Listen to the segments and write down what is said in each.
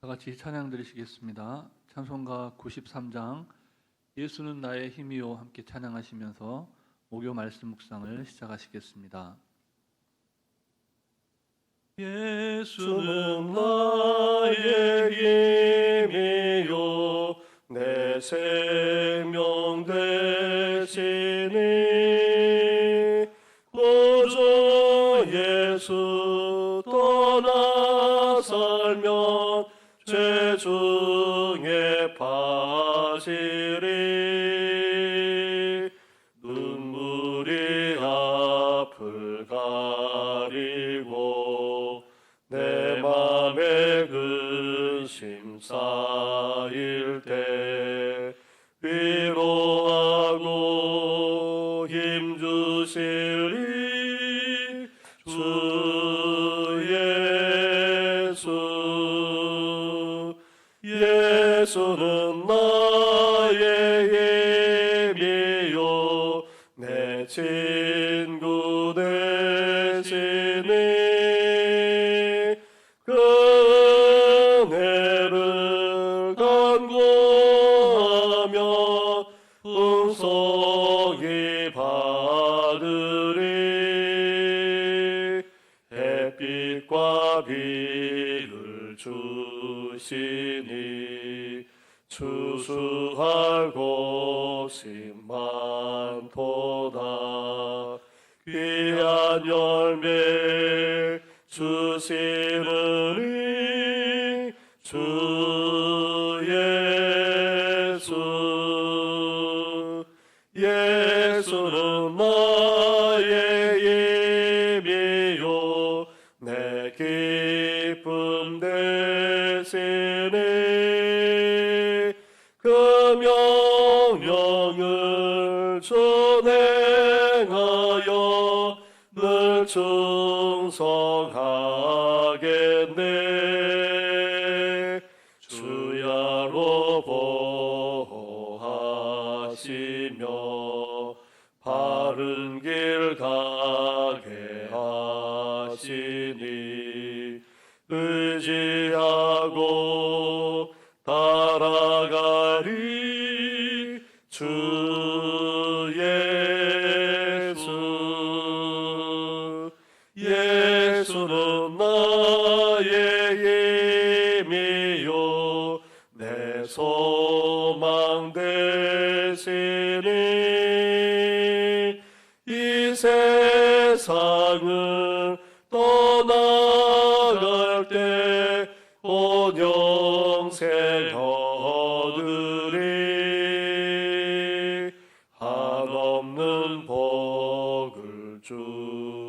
같이 찬양 드리시겠습니다. 찬송가 93장 예수는 나의 힘이요 함께 찬양하시면서 목요 말씀 묵상을 시작하시겠습니다. 예수는 나의 힘이요 내 생명 되시니 구주 예수 떠나 살면 죄 중에 파시리 눈물이 앞을 가리고 내 맘에 근심 쌓일 때 위로하고 힘주시리 주 예수. 예수는 나의 힘이요 내 친구 되시니 은혜를 간구하며 풍성히 받으리 햇빛과 비를 주시니 추수할 곳이 많도다 귀한 열매 주시느니 주 예수. 예수는 나의 힘이요 내 기쁨 되시니 그 명령을 준행하여 늘 충성하겠네 주야로 보호하시며 바른 길 가게 하시니 의지하고 따라가리 주 예수. 예수는 나의 힘이요 내 소망 되시니 이 세상을 떠나갈 때 온 영생 얻으리 한없는 복을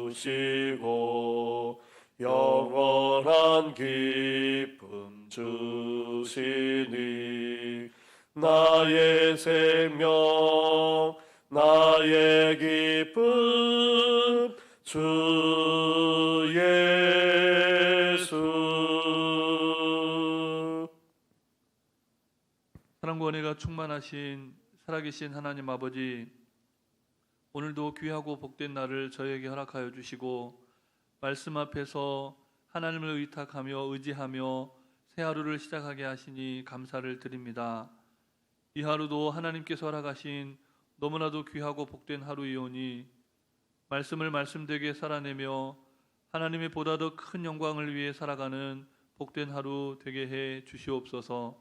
주시고 영원한 기쁨 주시니 나의 생명 나의 기쁨 주 예수. 사랑과 은혜가 충만하신 살아계신 하나님 아버지, 오늘도 귀하고 복된 날을 저에게 허락하여 주시고 말씀 앞에서 하나님을 의탁하며 의지하며 새 하루를 시작하게 하시니 감사를 드립니다. 이 하루도 하나님께서 허락하신 너무나도 귀하고 복된 하루이오니 말씀을 말씀되게 살아내며 하나님의 보다 더 큰 영광을 위해 살아가는 복된 하루 되게 해 주시옵소서.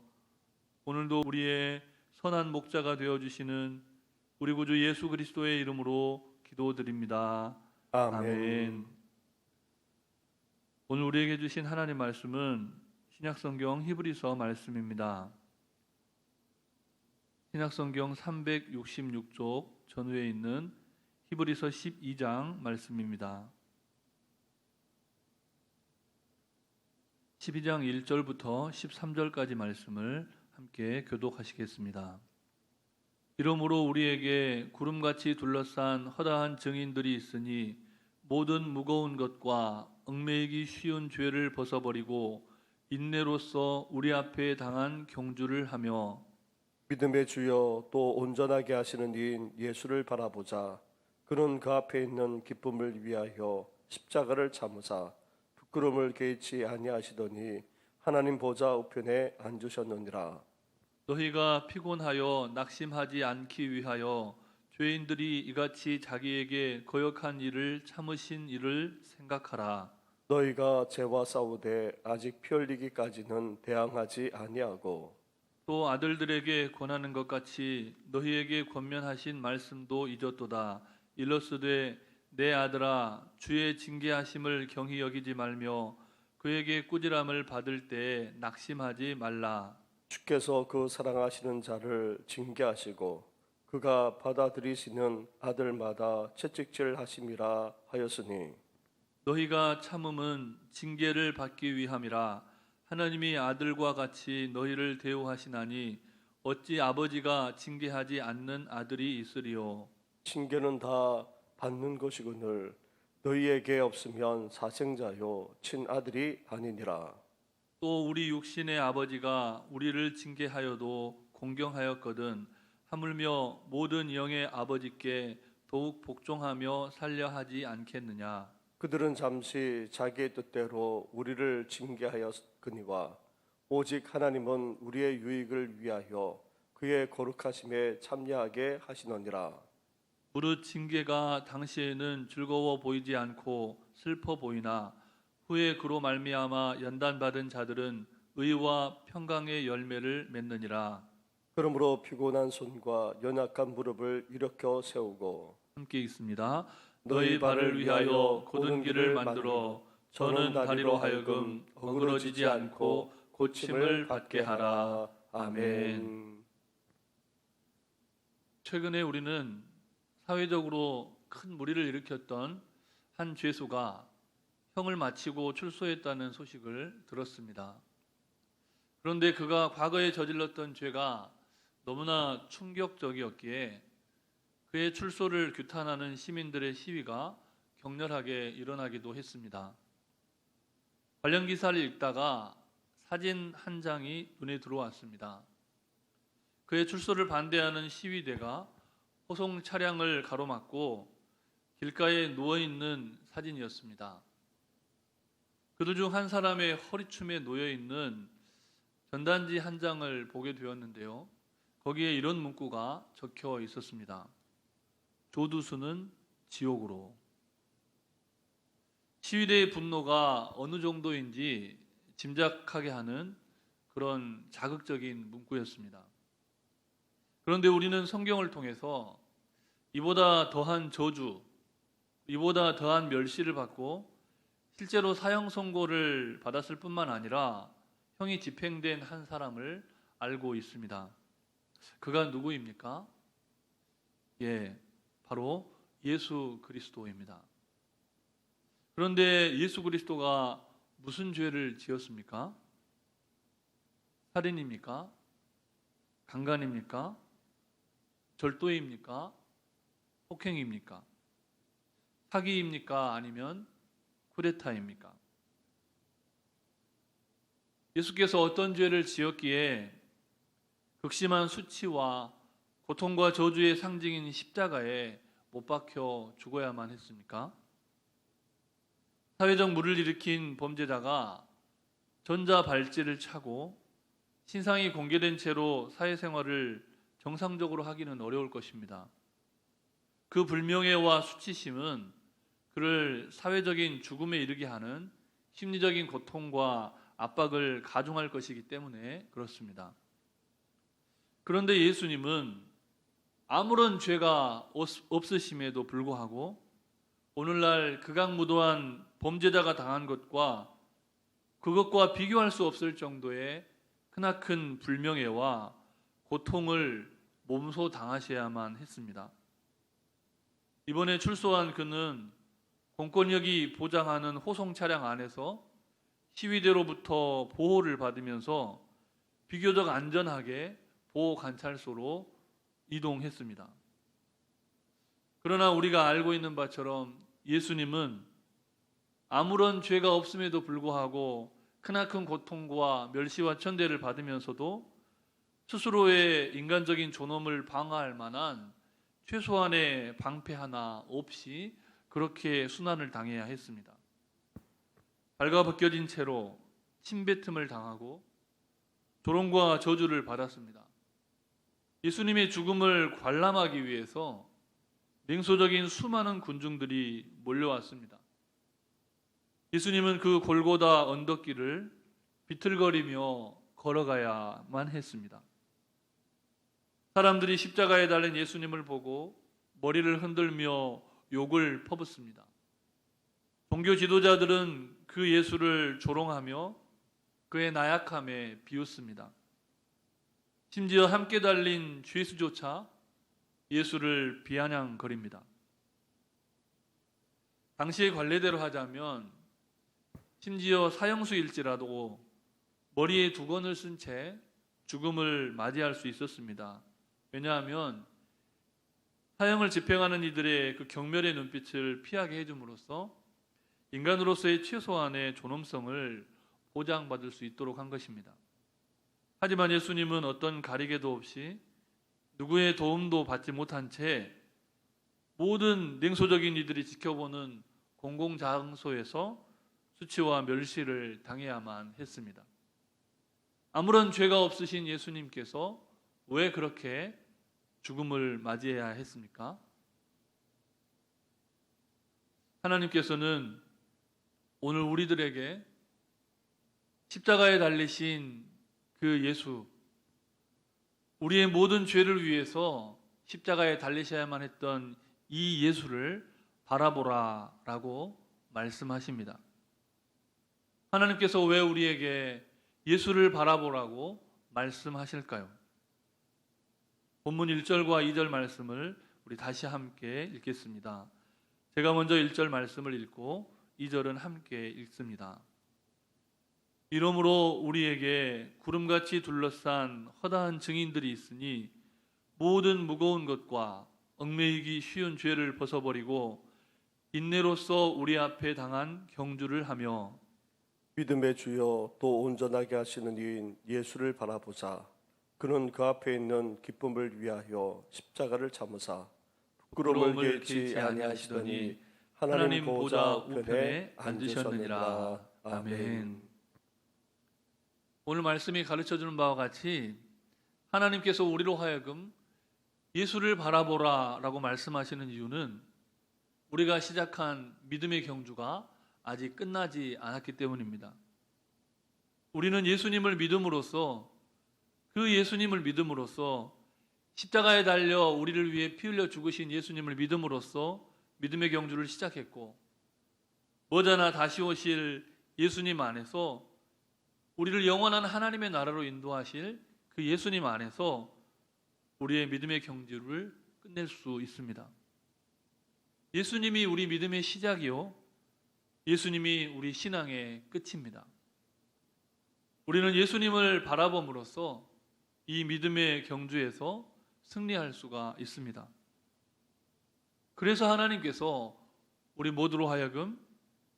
오늘도 우리의 선한 목자가 되어주시는 우리 구주 예수 그리스도의 이름으로 기도드립니다. 아멘. 오늘 우리에게 주신 하나님 말씀은 신약성경 히브리서 말씀입니다. 신약성경 366쪽 전후에 있는 히브리서 12장 말씀입니다. 12장 1절부터 13절까지 말씀을 함께 교독하시겠습니다. 이러므로 우리에게 구름같이 둘러싼 허다한 증인들이 있으니 모든 무거운 것과 얽매이기 쉬운 죄를 벗어버리고 인내로써 우리 앞에 당한 경주를 하며 믿음의 주여 또 온전하게 하시는 이인 예수를 바라보자. 그는 그 앞에 있는 기쁨을 위하여 십자가를 참으사 부끄러움을 개의치 아니하시더니 하나님 보좌 우편에 앉으셨느니라. 너희가 피곤하여 낙심하지 않기 위하여 죄인들이 이같이 자기에게 거역한 일을 참으신 일을 생각하라. 너희가 죄와 싸우되 아직 피 흘리기까지는 대항하지 아니하고 또 아들들에게 권하는 것 같이 너희에게 권면하신 말씀도 잊었도다. 일러스되 내 아들아 주의 징계하심을 경히 여기지 말며 그에게 꾸지람을 받을 때에 낙심하지 말라. 주께서 그 사랑하시는 자를 징계하시고 그가 받아들이시는 아들마다 채찍질 하심이라 하였으니 너희가 참음은 징계를 받기 위함이라. 하나님이 아들과 같이 너희를 대우하시나니 어찌 아버지가 징계하지 않는 아들이 있으리요. 징계는 다 받는 것이거늘 너희에게 없으면 사생자요 친아들이 아니니라. 또 우리 육신의 아버지가 우리를 징계하여도 공경하였거든 하물며 모든 영의 아버지께 더욱 복종하며 살려 하지 않겠느냐. 그들은 잠시 자기의 뜻대로 우리를 징계하였거니와 오직 하나님은 우리의 유익을 위하여 그의 거룩하심에 참여하게 하시느니라. 무릇 징계가 당시에는 즐거워 보이지 않고 슬퍼 보이나 후에 그로 말미암아 연단받은 자들은 의와 평강의 열매를 맺느니라. 그러므로 피곤한 손과 연약한 무릎을 일으켜 세우고 함께 읽습니다. 너희 발을 위하여 곧은 길을 만들어 저는 다리로 하여금 어그러지지 않고 고침을 받게 하라. 아멘. 최근에 우리는 사회적으로 큰 무리를 일으켰던 한 죄수가 형을 마치고 출소했다는 소식을 들었습니다. 그런데 그가 과거에 저질렀던 죄가 너무나 충격적이었기에 그의 출소를 규탄하는 시민들의 시위가 격렬하게 일어나기도 했습니다. 관련 기사를 읽다가 사진 한 장이 눈에 들어왔습니다. 그의 출소를 반대하는 시위대가 호송 차량을 가로막고 길가에 누워있는 사진이었습니다. 그들 중 한 사람의 허리춤에 놓여있는 전단지 한 장을 보게 되었는데요. 거기에 이런 문구가 적혀 있었습니다. 조두수는 지옥으로. 시위대의 분노가 어느 정도인지 짐작하게 하는 그런 자극적인 문구였습니다. 그런데 우리는 성경을 통해서 이보다 더한 저주, 이보다 더한 멸시를 받고 실제로 사형 선고를 받았을 뿐만 아니라 형이 집행된 한 사람을 알고 있습니다. 그가 누구입니까? 바로 예수 그리스도입니다. 그런데 예수 그리스도가 무슨 죄를 지었습니까? 살인입니까? 강간입니까? 절도입니까? 폭행입니까? 사기입니까? 아니면 쿠데타입니까? 예수께서 어떤 죄를 지었기에 극심한 수치와 고통과 저주의 상징인 십자가에 못 박혀 죽어야만 했습니까? 사회적 물을 일으킨 범죄자가 전자발찌를 차고 신상이 공개된 채로 사회생활을 정상적으로 하기는 어려울 것입니다. 그 불명예와 수치심은 그를 사회적인 죽음에 이르게 하는 심리적인 고통과 압박을 가중할 것이기 때문에 그렇습니다. 그런데 예수님은 아무런 죄가 없으심에도 불구하고 오늘날 극악무도한 범죄자가 당한 것과 그것과 비교할 수 없을 정도의 크나큰 불명예와 고통을 몸소 당하셔야만 했습니다. 이번에 출소한 그는 공권력이 보장하는 호송 차량 안에서 시위대로부터 보호를 받으면서 비교적 안전하게 보호 관찰소로 이동했습니다. 그러나 우리가 알고 있는 바처럼 예수님은 아무런 죄가 없음에도 불구하고 크나큰 고통과 멸시와 천대를 받으면서도 스스로의 인간적인 존엄을 방어할 만한 최소한의 방패 하나 없이 그렇게 순환을 당해야 했습니다. 발가벗겨진 채로 침뱉음을 당하고 조롱과 저주를 받았습니다. 예수님의 죽음을 관람하기 위해서 냉소적인 수많은 군중들이 몰려왔습니다. 예수님은 그 골고다 언덕길을 비틀거리며 걸어가야만 했습니다. 사람들이 십자가에 달린 예수님을 보고 머리를 흔들며 욕을 퍼붓습니다. 종교 지도자들은 그 예수를 조롱하며 그의 나약함에 비웃습니다. 심지어 함께 달린 죄수조차 예수를 비아냥거립니다. 당시의 관례대로 하자면 심지어 사형수일지라도 머리에 두건을 쓴 채 죽음을 맞이할 수 있었습니다. 왜냐하면 사형을 집행하는 이들의 그 경멸의 눈빛을 피하게 해줌으로써 인간으로서의 최소한의 존엄성을 보장받을 수 있도록 한 것입니다. 하지만 예수님은 어떤 가리개도 없이 누구의 도움도 받지 못한 채 모든 냉소적인 이들이 지켜보는 공공장소에서 수치와 멸시를 당해야만 했습니다. 아무런 죄가 없으신 예수님께서 왜 그렇게 죽음을 맞이해야 했습니까? 하나님께서는 오늘 우리들에게 십자가에 달리신 그 예수, 우리의 모든 죄를 위해서 십자가에 달리셔야만 했던 이 예수를 바라보라라고 말씀하십니다. 하나님께서 왜 우리에게 예수를 바라보라고 말씀하실까요? 본문 1절과 2절 말씀을 우리 다시 함께 읽겠습니다. 제가 먼저 1절 말씀을 읽고 2절은 함께 읽습니다. 이러므로 우리에게 구름같이 둘러싼 허다한 증인들이 있으니 모든 무거운 것과 얽매이기 쉬운 죄를 벗어버리고 인내로써 우리 앞에 당한 경주를 하며 믿음의 주여 또 온전하게 하시는 이인 예수를 바라보자. 그는 그 앞에 있는 기쁨을 위하여 십자가를 참으사 부끄러움을 개치 아니하시더니 하나님 보좌 우편에 앉으셨느니라. 아멘. 오늘 말씀이 가르쳐주는 바와 같이 하나님께서 우리로 하여금 예수를 바라보라 라고 말씀하시는 이유는 우리가 시작한 믿음의 경주가 아직 끝나지 않았기 때문입니다. 우리는 예수님을 믿음으로써 그 예수님을 믿음으로써 십자가에 달려 우리를 위해 피 흘려 죽으신 예수님을 믿음으로써 믿음의 경주를 시작했고 머지않아 다시 오실 예수님 안에서 우리를 영원한 하나님의 나라로 인도하실 그 예수님 안에서 우리의 믿음의 경주를 끝낼 수 있습니다. 예수님이 우리 믿음의 시작이요 예수님이 우리 신앙의 끝입니다. 우리는 예수님을 바라봄으로써 이 믿음의 경주에서 승리할 수가 있습니다. 그래서 하나님께서 우리 모두로 하여금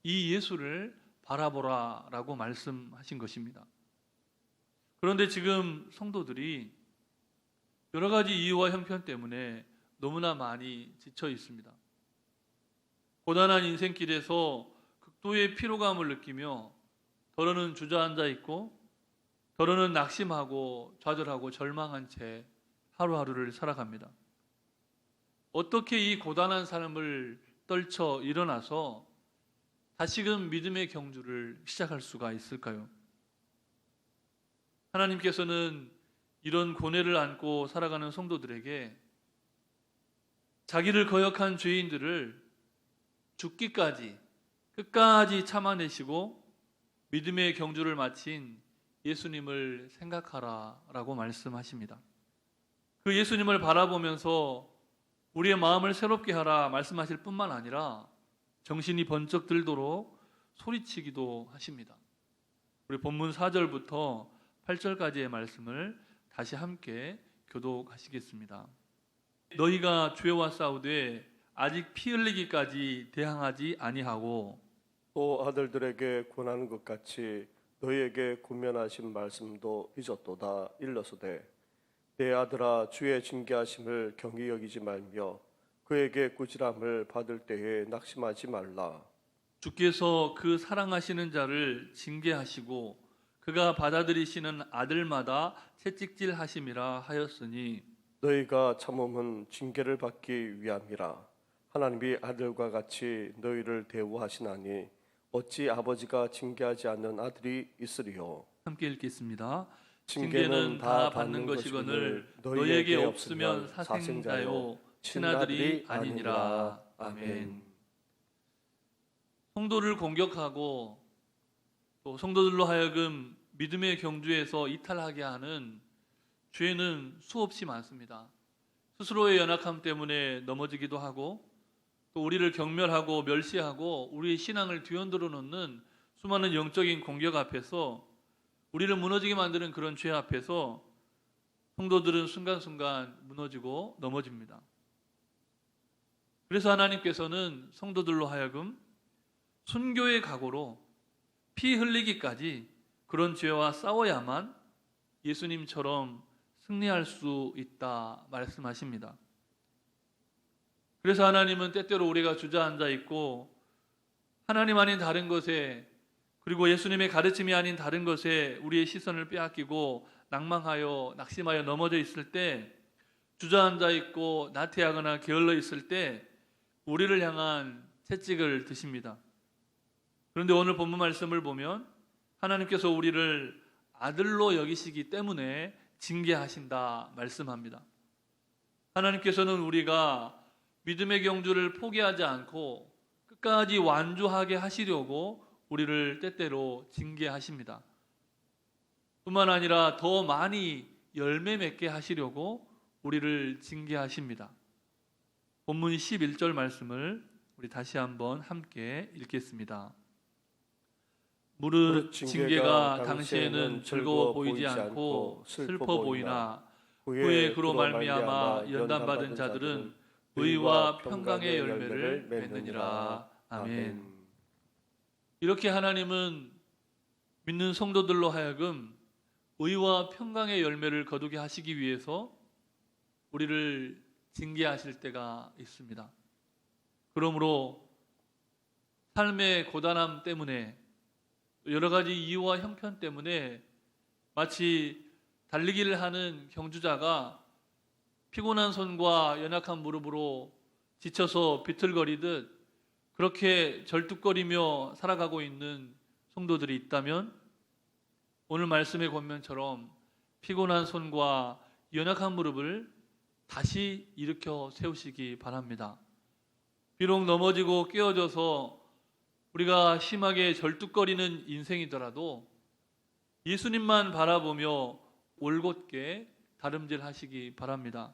이 예수를 바라보라라고 말씀하신 것입니다. 그런데 지금 성도들이 여러 가지 이유와 형편 때문에 너무나 많이 지쳐 있습니다. 고단한 인생길에서 극도의 피로감을 느끼며 더러는 주저앉아 있고 더러는 낙심하고 좌절하고 절망한 채 하루하루를 살아갑니다. 어떻게 이 고단한 삶을 떨쳐 일어나서 다시금 믿음의 경주를 시작할 수가 있을까요? 하나님께서는 이런 고뇌를 안고 살아가는 성도들에게 자기를 거역한 죄인들을 죽기까지 끝까지 참아내시고 믿음의 경주를 마친 예수님을 생각하라라고 말씀하십니다. 그 예수님을 바라보면서 우리의 마음을 새롭게 하라 말씀하실 뿐만 아니라 정신이 번쩍 들도록 소리치기도 하십니다. 우리 본문 4절부터 8절까지의 말씀을 다시 함께 교독하시겠습니다. 너희가 죄와 싸우되 아직 피 흘리기까지 대항하지 아니하고 또 아들들에게 권하는 것 같이 너희에게 권면하신 말씀도 잊었도다. 일러서되 내 아들아 주의 징계하심을 경히 여기지 말며 그에게 꾸지람을 받을 때에 낙심하지 말라. 주께서 그 사랑하시는 자를 징계하시고 그가 받아들이시는 아들마다 채찍질 하심이라 하였으니 너희가 참음은 징계를 받기 위함이라. 하나님이 아들과 같이 너희를 대우하시나니 어찌 아버지가 징계하지 않는 아들이 있으리요. 함께 읽겠습니다. 징계는 다 받는 것이거늘 너희에게 없으면 사생자요 친아들이 아니니라. 아멘. 성도를 공격하고 또 성도들로 하여금 믿음의 경주에서 이탈하게 하는 죄는 수없이 많습니다. 스스로의 연약함 때문에 넘어지기도 하고 또 우리를 경멸하고 멸시하고 우리의 신앙을 뒤흔들어 놓는 수많은 영적인 공격 앞에서 우리를 무너지게 만드는 그런 죄 앞에서 성도들은 순간순간 무너지고 넘어집니다. 그래서 하나님께서는 성도들로 하여금 순교의 각오로 피 흘리기까지 그런 죄와 싸워야만 예수님처럼 승리할 수 있다 말씀하십니다. 그래서 하나님은 때때로 우리가 주저앉아 있고 하나님 아닌 다른 것에 그리고 예수님의 가르침이 아닌 다른 것에 우리의 시선을 빼앗기고 낭망하여 낙심하여 넘어져 있을 때, 주저앉아 있고 나태하거나 게을러 있을 때 우리를 향한 채찍을 드십니다. 그런데 오늘 본문 말씀을 보면 하나님께서 우리를 아들로 여기시기 때문에 징계하신다 말씀합니다. 하나님께서는 우리가 믿음의 경주를 포기하지 않고 끝까지 완주하게 하시려고 우리를 때때로 징계하십니다. 뿐만 아니라 더 많이 열매 맺게 하시려고 우리를 징계하십니다. 본문 11절 말씀을 우리 다시 한번 함께 읽겠습니다. 무릇 징계가 당시에는 즐거워 보이지 않고 슬퍼 보이나 후에 그로 말미암아 연단받은 자들은 의와 평강의 열매를 맺느니라. 아멘. 이렇게 하나님은 믿는 성도들로 하여금 의와 평강의 열매를 거두게 하시기 위해서 우리를 징계하실 때가 있습니다. 그러므로 삶의 고단함 때문에 여러 가지 이유와 형편 때문에 마치 달리기를 하는 경주자가 피곤한 손과 연약한 무릎으로 지쳐서 비틀거리듯 그렇게 절뚝거리며 살아가고 있는 성도들이 있다면 오늘 말씀의 권면처럼 피곤한 손과 연약한 무릎을 다시 일으켜 세우시기 바랍니다. 비록 넘어지고 깨어져서 우리가 심하게 절뚝거리는 인생이더라도 예수님만 바라보며 올곧게 다름질하시기 바랍니다.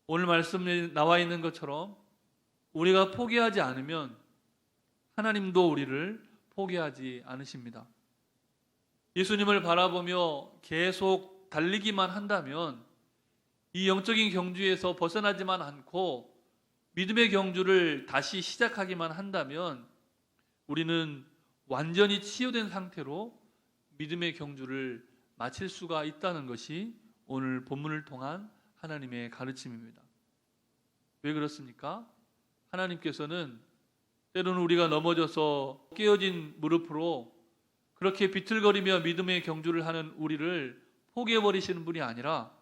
오늘 말씀에 나와 있는 것처럼 우리가 포기하지 않으면 하나님도 우리를 포기하지 않으십니다. 예수님을 바라보며 계속 달리기만 한다면 이 영적인 경주에서 벗어나지만 않고 믿음의 경주를 다시 시작하기만 한다면 우리는 완전히 치유된 상태로 믿음의 경주를 마칠 수가 있다는 것이 오늘 본문을 통한 하나님의 가르침입니다. 왜 그렇습니까? 하나님께서는 때로는 우리가 넘어져서 깨어진 무릎으로 그렇게 비틀거리며 믿음의 경주를 하는 우리를 포기해버리시는 분이 아니라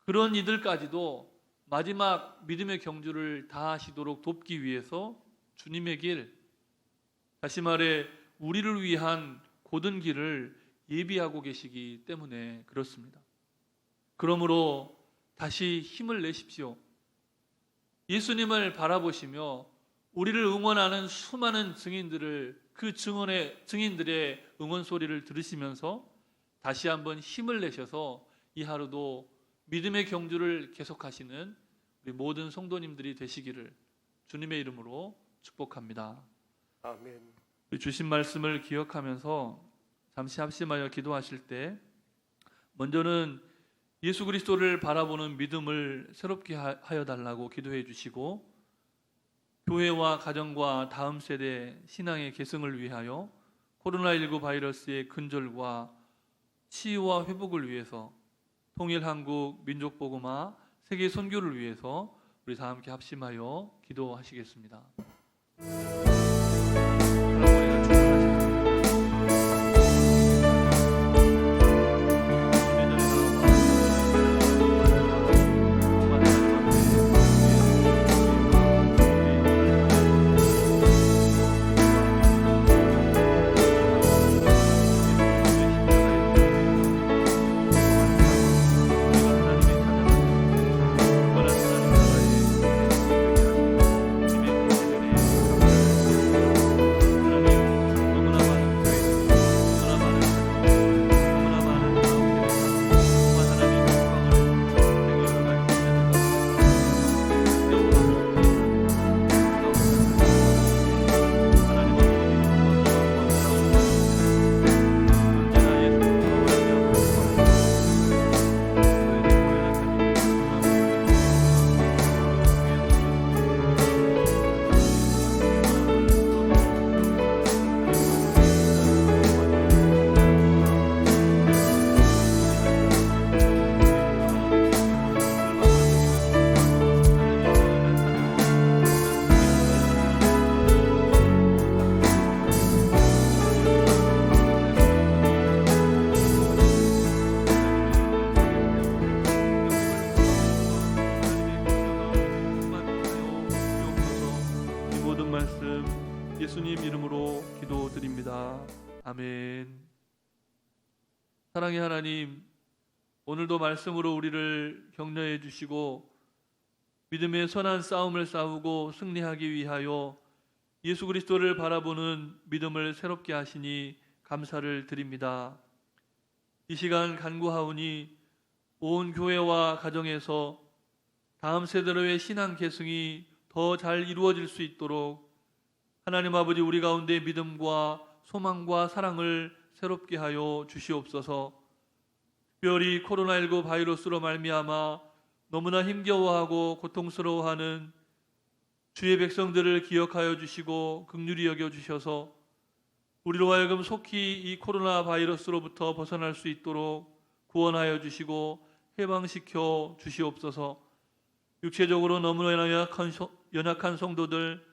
그런 이들까지도 마지막 믿음의 경주를 다하시도록 돕기 위해서 주님의 길, 다시 말해 우리를 위한 고든 길을 예비하고 계시기 때문에 그렇습니다. 그러므로 다시 힘을 내십시오. 예수님을 바라보시며 우리를 응원하는 수많은 증인들을 그 증인들의 응원 소리를 들으시면서 다시 한번 힘을 내셔서 이 하루도 믿음의 경주를 계속하시는 우리 모든 성도님들이 되시기를 주님의 이름으로 축복합니다. 아멘. 우리 주신 말씀을 기억하면서 잠시 합심하여 기도하실 때 먼저는 예수 그리스도를 바라보는 믿음을 새롭게 하여 달라고 기도해 주시고 교회와 가정과 다음 세대 신앙의 계승을 위하여 코로나19 바이러스의 근절과 치유와 회복을 위해서 통일 한국 민족 복음화 세계 선교를 위해서 우리 다 함께 합심하여 기도하시겠습니다. 아멘. 사랑의 하나님, 오늘도 말씀으로 우리를 격려해 주시고 믿음의 선한 싸움을 싸우고 승리하기 위하여 예수 그리스도를 바라보는 믿음을 새롭게 하시니 감사를 드립니다. 이 시간 간구하오니 온 교회와 가정에서 다음 세대로의 신앙 계승이 더 잘 이루어질 수 있도록 하나님 아버지 우리 가운데 믿음과 소망과 사랑을 새롭게 하여 주시옵소서. 특별히 코로나19 바이러스로 말미암아 너무나 힘겨워하고 고통스러워하는 주의 백성들을 기억하여 주시고 긍휼히 여겨 주셔서 우리로 하여금 속히 이 코로나 바이러스로부터 벗어날 수 있도록 구원하여 주시고 해방시켜 주시옵소서. 육체적으로 너무나 연약한 성도들,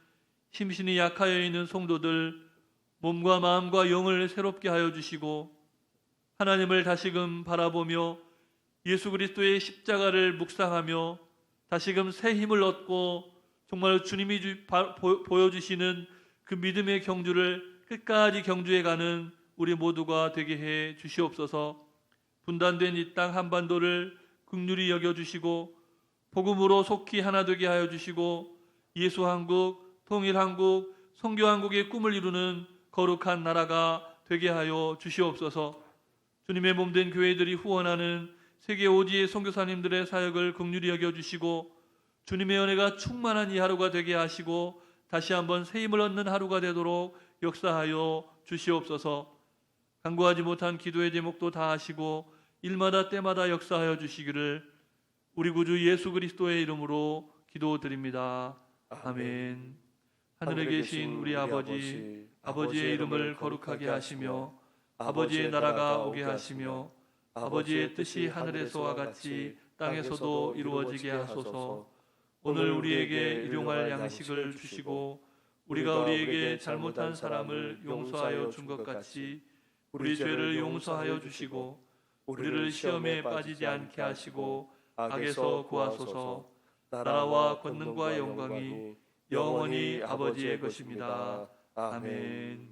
심신이 약하여 있는 성도들, 몸과 마음과 영을 새롭게 하여 주시고 하나님을 다시금 바라보며 예수 그리스도의 십자가를 묵상하며 다시금 새 힘을 얻고 정말 주님이 보여주시는 그 믿음의 경주를 끝까지 경주해가는 우리 모두가 되게 해 주시옵소서. 분단된 이 땅 한반도를 긍휼히 여겨주시고 복음으로 속히 하나 되게 하여 주시고 예수 한국, 통일 한국, 선교 한국의 꿈을 이루는 거룩한 나라가 되게 하여 주시옵소서. 주님의 몸된 교회들이 후원하는 세계 오지의 선교사님들의 사역을 긍휼히 여겨주시고 주님의 은혜가 충만한 이 하루가 되게 하시고 다시 한번 새 힘을 얻는 하루가 되도록 역사하여 주시옵소서. 간구하지 못한 기도의 제목도 다 하시고 일마다 때마다 역사하여 주시기를 우리 구주 예수 그리스도의 이름으로 기도드립니다. 아멘. 하늘에 계신 우리 아버지, 아버지의 이름을 거룩하게 하시며 아버지의 나라가 오게 하시며 아버지의 뜻이 하늘에서와 같이 땅에서도 이루어지게 하소서. 오늘 우리에게 일용할 양식을 주시고 우리가 우리에게 잘못한 사람을 용서하여 준 것 같이 우리 죄를 용서하여 주시고 우리를 시험에 빠지지 않게 하시고 악에서 구하소서. 나라와 권능과 영광이 영원히 아버지의 것입니다. 아멘.